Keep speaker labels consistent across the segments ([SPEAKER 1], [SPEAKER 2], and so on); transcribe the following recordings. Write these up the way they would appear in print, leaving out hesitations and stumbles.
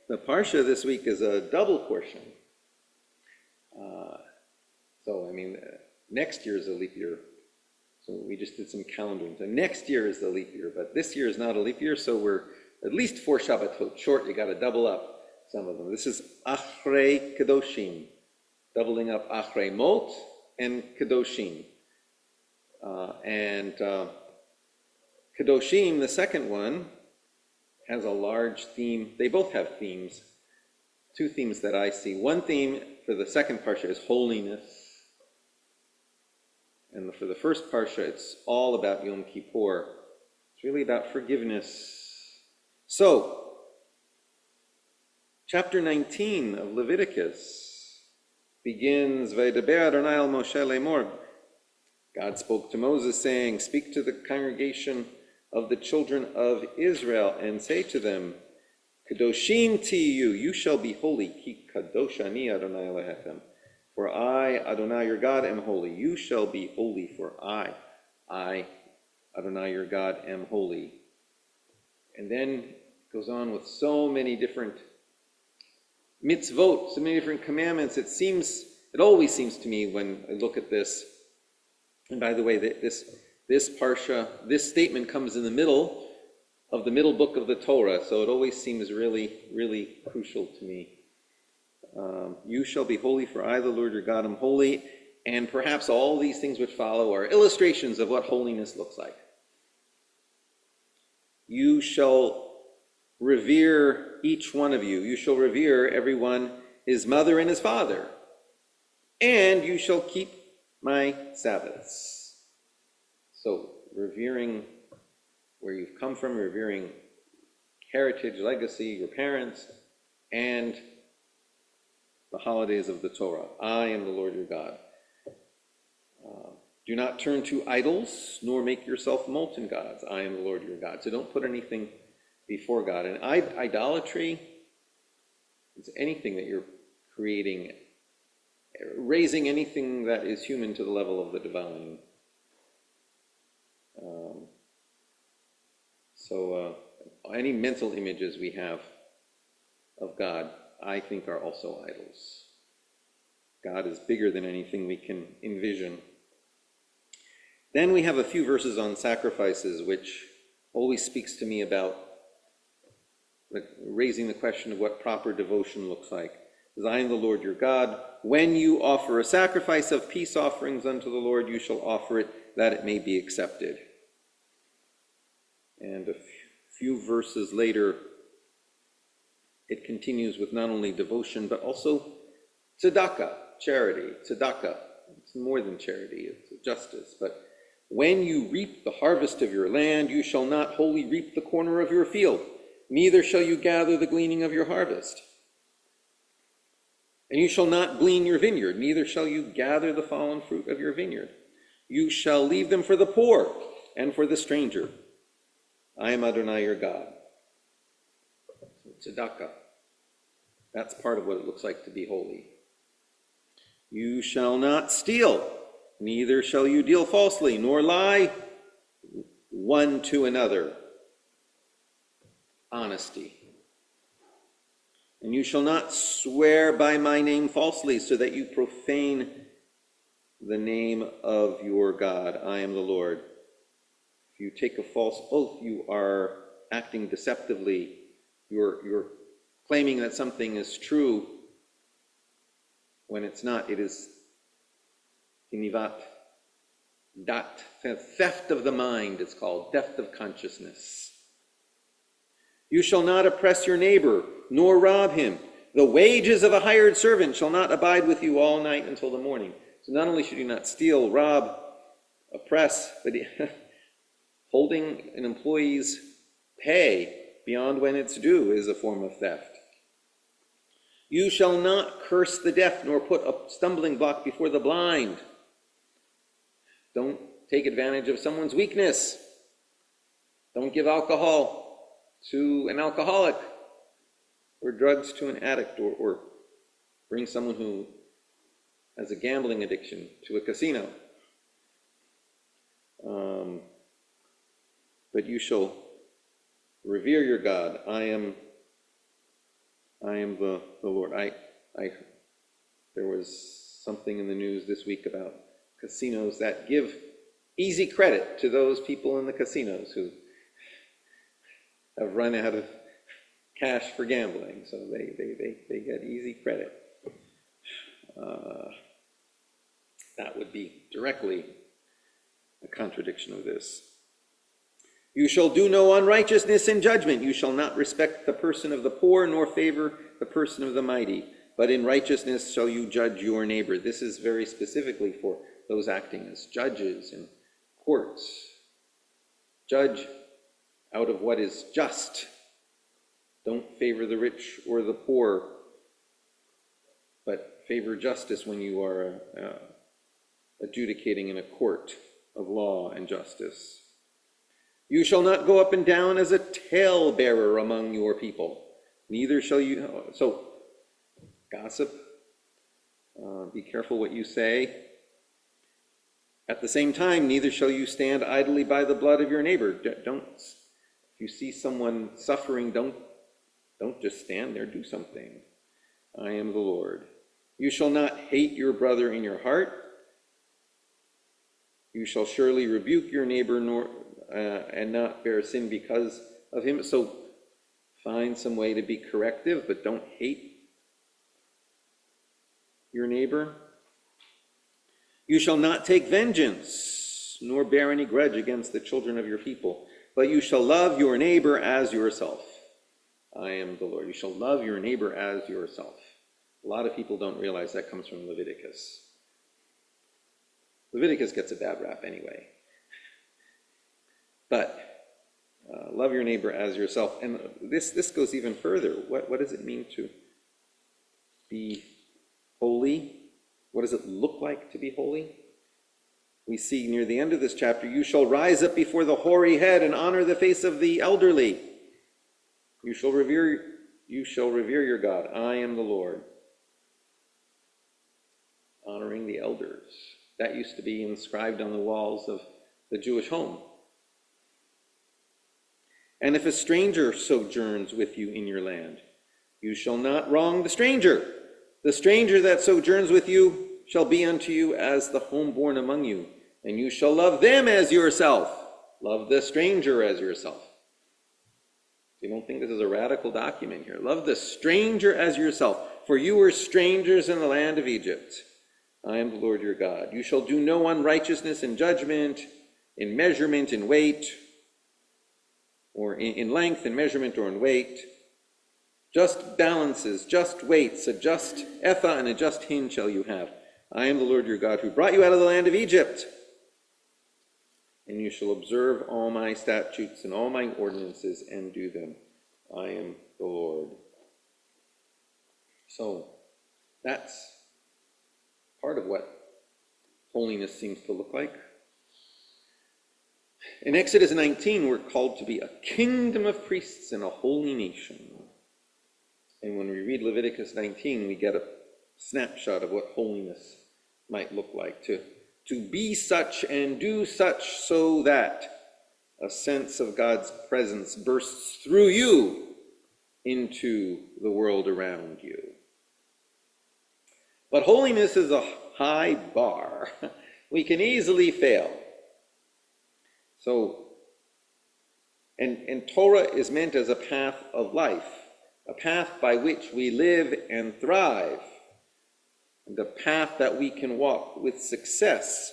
[SPEAKER 1] The Parsha this week is a double portion. Next year is a leap year. So we just did some calendaring. So next year is the leap year, but this year is not a leap year, so we're at least 4 Shabbatot short. You got to double up some of them. This is Achere Kedoshim, doubling up Achere Mot and Kedoshim. Kedoshim, the second one, has a large theme. They both have themes. 2 themes that I see. One theme for the second Parsha is holiness. And for the first Parsha, it's all about Yom Kippur. It's really about forgiveness. So, chapter 19 of Leviticus begins, Vaydaber Adonai al Moshe lemor. God spoke to Moses, saying, speak to the congregation of the children of Israel and say to them, Kedoshim tiyu, you shall be holy, ki kadosh ani Adonai Elohechem. For I, Adonai your God, am holy. You shall be holy, for I, Adonai your God, am holy. And then it goes on with so many different mitzvot, so many different commandments. It always seems to me when I look at this, and by the way, this Parsha, this statement comes in the middle of the middle book of the Torah, so it always seems really, really crucial to me. You shall be holy, for I, the Lord your God, am holy. And perhaps all these things which follow are illustrations of what holiness looks like. You shall revere each one of you. You shall revere everyone, his mother and his father. And you shall keep my Sabbaths. So revering where you've come from, revering heritage, legacy, your parents, and the holidays of the Torah. I am the Lord your God. Do not turn to idols, nor make yourself molten gods. I am the Lord your God. So don't put anything before God. And idolatry is anything that you're creating, raising anything that is human to the level of the divine. Any mental images we have of God, I think, are also idols. God is bigger than anything we can envision. Then we have a few verses on sacrifices, which always speaks to me about raising the question of what proper devotion looks like. As I am the Lord your God, when you offer a sacrifice of peace offerings unto the Lord, you shall offer it that it may be accepted. And a few verses later, it continues with not only devotion, but also tzedakah, charity, tzedakah. It's more than charity, it's justice. But when you reap the harvest of your land, you shall not wholly reap the corner of your field, neither shall you gather the gleaning of your harvest. And you shall not glean your vineyard, neither shall you gather the fallen fruit of your vineyard. You shall leave them for the poor and for the stranger. I am Adonai your God. Tzedakah. That's part of what it looks like to be holy. You shall not steal, neither shall you deal falsely, nor lie one to another. Honesty. And you shall not swear by my name falsely, so that you profane the name of your God. I am the Lord. If you take a false oath, you are acting deceptively. You're claiming that something is true when it's not. It is ginivat dat, theft of the mind, it's called, theft of consciousness. You shall not oppress your neighbor, nor rob him. The wages of a hired servant shall not abide with you all night until the morning. So not only should you not steal, rob, oppress, but holding an employee's pay beyond when it's due is a form of theft. You shall not curse the deaf, nor put a stumbling block before the blind. Don't take advantage of someone's weakness. Don't give alcohol to an alcoholic, or drugs to an addict, or bring someone who has a gambling addiction to a casino. But you shall revere your God. I am I am the Lord. There was something in the news this week about casinos that give easy credit to those people in the casinos who have run out of cash for gambling, so they get easy credit. That would be directly a contradiction of this. You shall do no unrighteousness in judgment. You shall not respect the person of the poor, nor favor the person of the mighty. But in righteousness shall you judge your neighbor. This is very specifically for those acting as judges in courts. Judge out of what is just. Don't favor the rich or the poor, but favor justice when you are adjudicating in a court of law and justice. You shall not go up and down as a talebearer among your people. Neither shall you... So, gossip. Be careful what you say. At the same time, neither shall you stand idly by the blood of your neighbor. Don't. If you see someone suffering, don't just stand there. Do something. I am the Lord. You shall not hate your brother in your heart. You shall surely rebuke your neighbor and not bear sin because of him. So find some way to be corrective, but don't hate your neighbor. You shall not take vengeance, nor bear any grudge against the children of your people, but you shall love your neighbor as yourself. I am the Lord. You shall love your neighbor as yourself. A lot of people don't realize that comes from Leviticus. Leviticus gets a bad rap anyway. But love your neighbor as yourself. And this goes even further. What does it mean to be holy? What does it look like to be holy? We see near the end of this chapter, you shall rise up before the hoary head and honor the face of the elderly. You shall revere your God. I am the Lord. Honoring the elders. That used to be inscribed on the walls of the Jewish home. And if a stranger sojourns with you in your land, you shall not wrong the stranger. The stranger that sojourns with you shall be unto you as the homeborn among you, and you shall love them as yourself. Love the stranger as yourself. You don't think this is a radical document here. Love the stranger as yourself, for you were strangers in the land of Egypt. I am the Lord your God. You shall do no unrighteousness in judgment, in measurement, in weight, or in length, in measurement, or in weight. Just balances, just weights, a just ephah and a just hin shall you have. I am the Lord your God who brought you out of the land of Egypt. And you shall observe all my statutes and all my ordinances and do them. I am the Lord. So that's part of what holiness seems to look like. In Exodus 19, we're called to be a kingdom of priests and a holy nation. And when we read Leviticus 19, we get a snapshot of what holiness might look like. To be such and do such so that a sense of God's presence bursts through you into the world around you. But holiness is a high bar. We can easily fail. So, and Torah is meant as a path of life, a path by which we live and thrive, and a path that we can walk with success.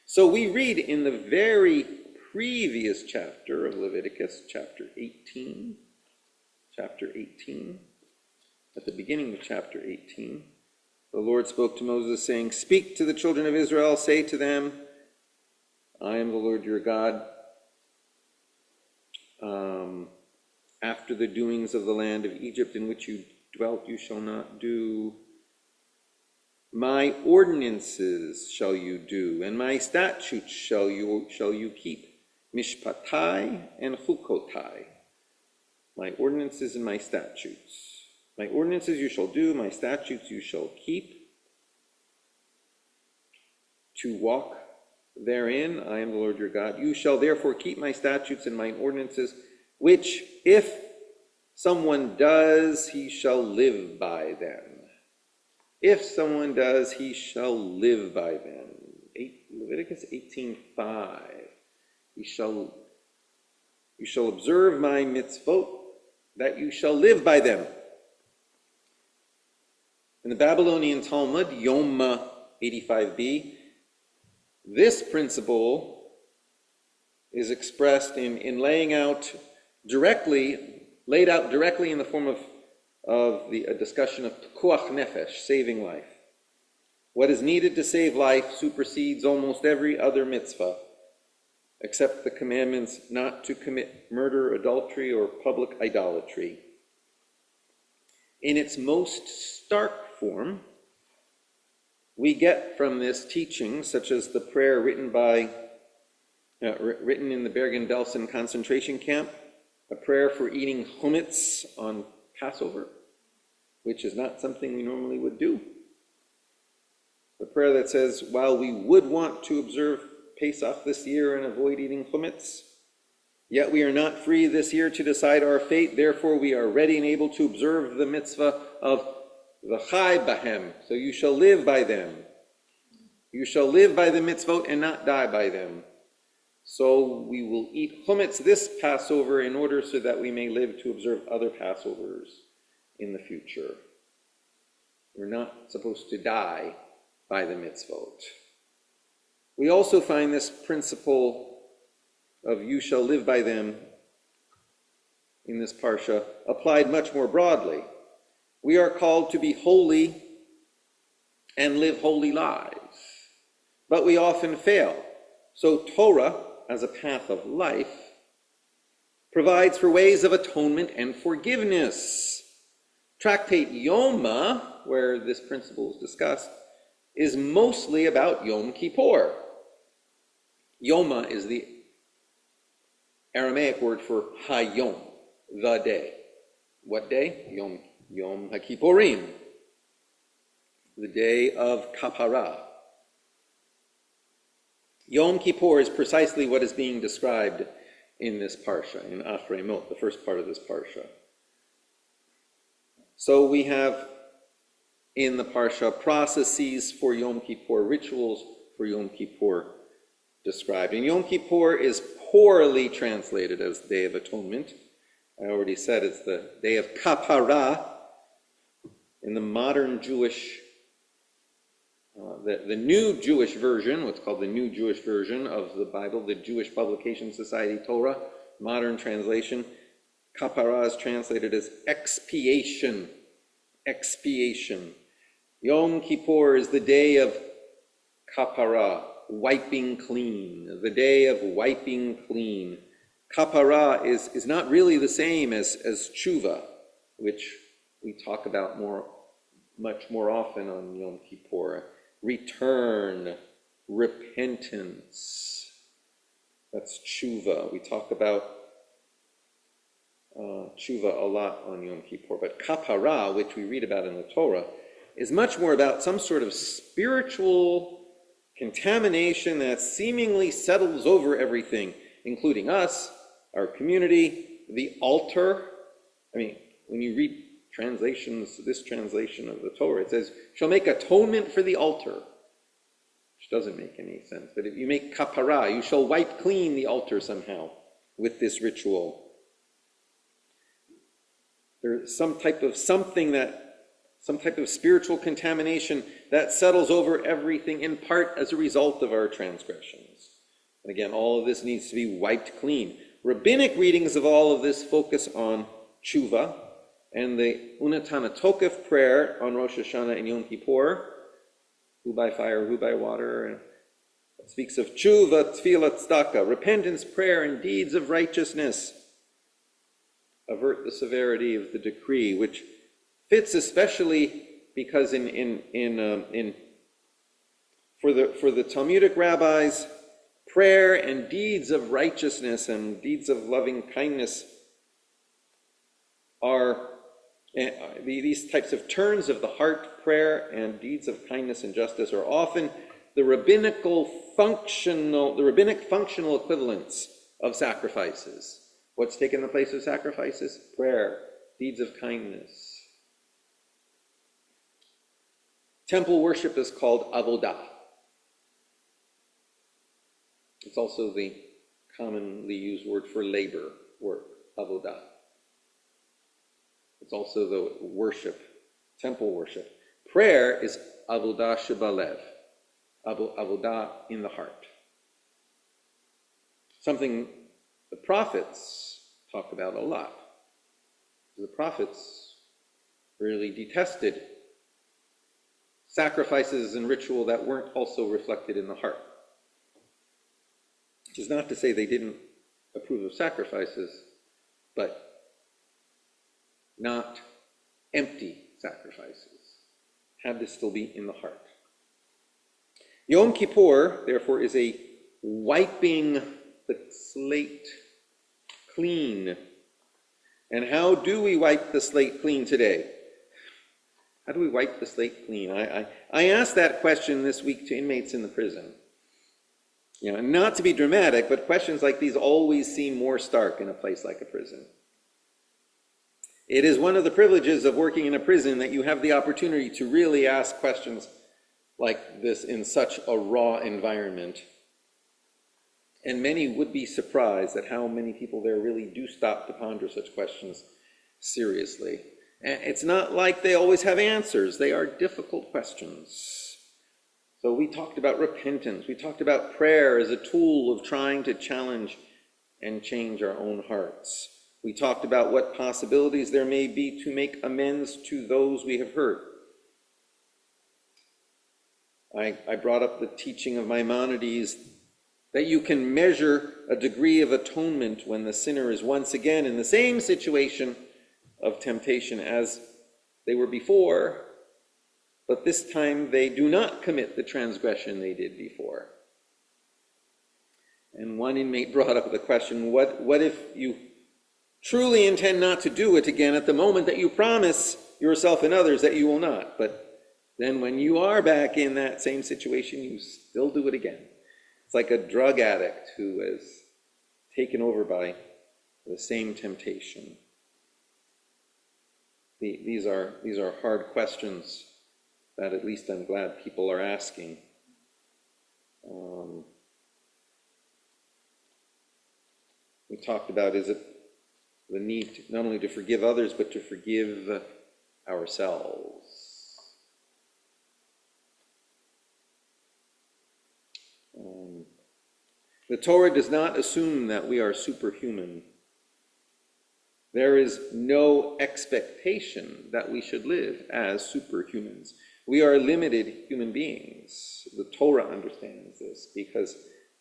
[SPEAKER 1] So we read in the very previous chapter of Leviticus, chapter 18, at the beginning of chapter 18, the Lord spoke to Moses, saying, "Speak to the children of Israel, say to them, I am the Lord your God. After the doings of the land of Egypt in which you dwelt, you shall not do. My ordinances shall you do, and my statutes shall you keep. Mishpatai and chukotai. My ordinances and my statutes. My ordinances you shall do, my statutes you shall keep. To walk therein, I am the Lord your God. You shall therefore keep my statutes and mine ordinances, which if someone does, he shall live by them. If someone does, he shall live by them. Leviticus 18:5. You shall observe my mitzvot, that you shall live by them. In the Babylonian Talmud, Yom 85b, this principle is expressed in laid out directly in the form of a discussion of pekuach nefesh, saving life. What is needed to save life supersedes almost every other mitzvah, except the commandments not to commit murder, adultery, or public idolatry. In its most stark form, we get from this teaching, such as the prayer written in the Bergen-Belsen concentration camp, a prayer for eating chametz on Passover, which is not something we normally would do. The prayer that says, while we would want to observe Pesach this year and avoid eating chametz, yet we are not free this year to decide our fate, therefore we are ready and able to observe the mitzvah of v'chai bahem, so you shall live by them. You shall live by the mitzvot and not die by them. So we will eat chametz this Passover in order so that we may live to observe other Passovers in the future. We're not supposed to die by the mitzvot. We also find this principle of you shall live by them in this parsha applied much more broadly. We are called to be holy and live holy lives, but we often fail. So Torah, as a path of life, provides for ways of atonement and forgiveness. Tractate Yoma, where this principle is discussed, is mostly about Yom Kippur. Yoma is the Aramaic word for Hayom, the day. What day? Yom HaKippurim, the day of Kapara. Yom Kippur is precisely what is being described in this parsha, in Achere Mot, the first part of this parsha. So we have in the parsha processes for Yom Kippur, rituals for Yom Kippur described. And Yom Kippur is poorly translated as Day of Atonement. I already said it's the Day of Kapara. In the modern Jewish, the New Jewish Version, what's called the New Jewish Version of the Bible, the Jewish Publication Society Torah, modern translation, Kapara is translated as expiation. Expiation. Yom Kippur is the day of Kapara, wiping clean, the day of wiping clean. Kapara is not really the same as tshuva, which we talk about much more often on Yom Kippur. Return, repentance. That's tshuva. We talk about tshuva a lot on Yom Kippur. But kapara, which we read about in the Torah, is much more about some sort of spiritual contamination that seemingly settles over everything, including us, our community, the altar. I mean, when you read translations, this translation of the Torah, it says, shall make atonement for the altar, which doesn't make any sense. But if you make kapara, you shall wipe clean the altar somehow with this ritual. There's some type of spiritual contamination that settles over everything, in part as a result of our transgressions. And again, all of this needs to be wiped clean. Rabbinic readings of all of this focus on tshuva, and the Unatana Tokef prayer on Rosh Hashanah and Yom Kippur, who by fire, who by water, and it speaks of tshuva, tefillah, tzedakah, repentance, prayer, and deeds of righteousness. Avert the severity of the decree, which fits especially because for the Talmudic rabbis, prayer and deeds of righteousness and deeds of loving kindness are these types of turns of the heart. Prayer and deeds of kindness and justice are often the rabbinic functional equivalents of sacrifices. What's taken the place of sacrifices? Prayer deeds of kindness. Temple worship is called avodah. It's also the commonly used word for labor, work, avodah. It's also the worship, temple worship. Prayer is avodah shebalev, avodah in the heart. Something the prophets talk about a lot. The prophets really detested sacrifices and ritual that weren't also reflected in the heart. Which is not to say they didn't approve of sacrifices, but not empty sacrifices. Had to still be in the heart. Yom Kippur, therefore, is a wiping the slate clean. And how do we wipe the slate clean today? How do we wipe the slate clean? I asked that question this week to inmates in the prison. Not to be dramatic, but questions like these always seem more stark in a place like a prison. It is one of the privileges of working in a prison that you have the opportunity to really ask questions like this in such a raw environment. And many would be surprised at how many people there really do stop to ponder such questions seriously. And it's not like they always have answers. They are difficult questions. So we talked about repentance. We talked about prayer as a tool of trying to challenge and change our own hearts. We talked about what possibilities there may be to make amends to those we have hurt. I brought up the teaching of Maimonides that you can measure a degree of atonement when the sinner is once again in the same situation of temptation as they were before, but this time they do not commit the transgression they did before. And one inmate brought up the question, what if you truly intend not to do it again at the moment that you promise yourself and others that you will not, but then when you are back in that same situation, you still do it again? It's like a drug addict who is taken over by the same temptation. These are hard questions that at least I'm glad people are asking. We talked about, is it the need not only to forgive others, but to forgive ourselves. The Torah does not assume that we are superhuman. There is no expectation that we should live as superhumans. We are limited human beings. The Torah understands this because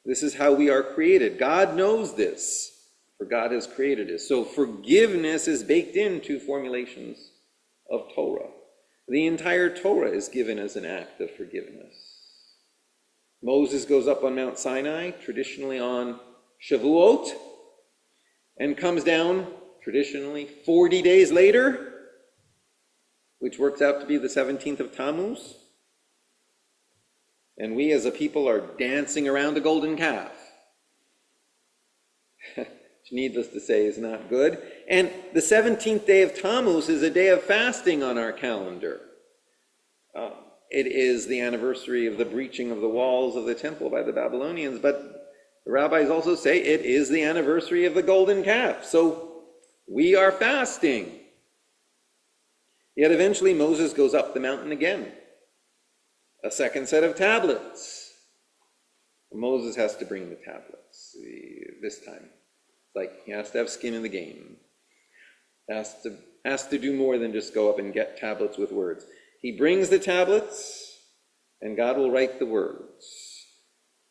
[SPEAKER 1] this is how we are created. God knows this, for God has created us. So forgiveness is baked into formulations of Torah. The entire Torah is given as an act of forgiveness. Moses goes up on Mount Sinai, traditionally on Shavuot, and comes down traditionally 40 days later, which works out to be the 17th of Tammuz. And we as a people are dancing around a golden calf, which needless to say is not good. And the 17th day of Tammuz is a day of fasting on our calendar. It is the anniversary of the breaching of the walls of the temple by the Babylonians, but the rabbis also say it is the anniversary of the golden calf. So we are fasting. Yet eventually Moses goes up the mountain again. A second set of tablets. Moses has to bring the tablets this time. It's like he has to have skin in the game. Has to do more than just go up and get tablets with words. He brings the tablets, and God will write the words.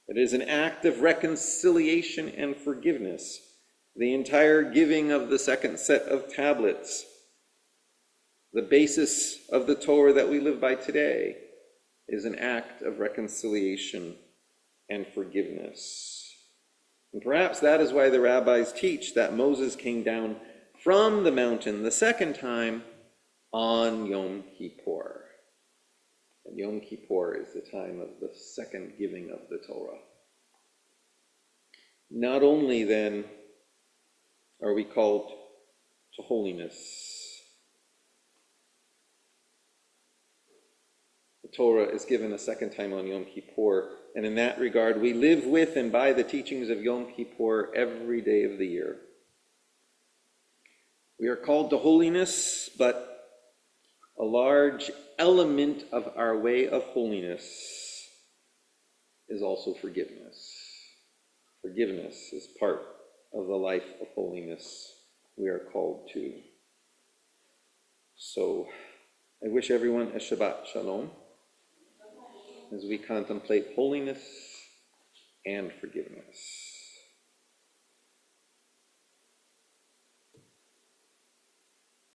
[SPEAKER 1] It is an act of reconciliation and forgiveness. The entire giving of the second set of tablets, the basis of the Torah that we live by today, is an act of reconciliation and forgiveness. And perhaps that is why the rabbis teach that Moses came down from the mountain the second time on Yom Kippur. And Yom Kippur is the time of the second giving of the Torah. Not only then are we called to holiness, Torah is given a second time on Yom Kippur, and in that regard, we live with and by the teachings of Yom Kippur every day of the year. We are called to holiness, but a large element of our way of holiness is also forgiveness. Forgiveness is part of the life of holiness we are called to. So I wish everyone a Shabbat Shalom as we contemplate holiness and forgiveness.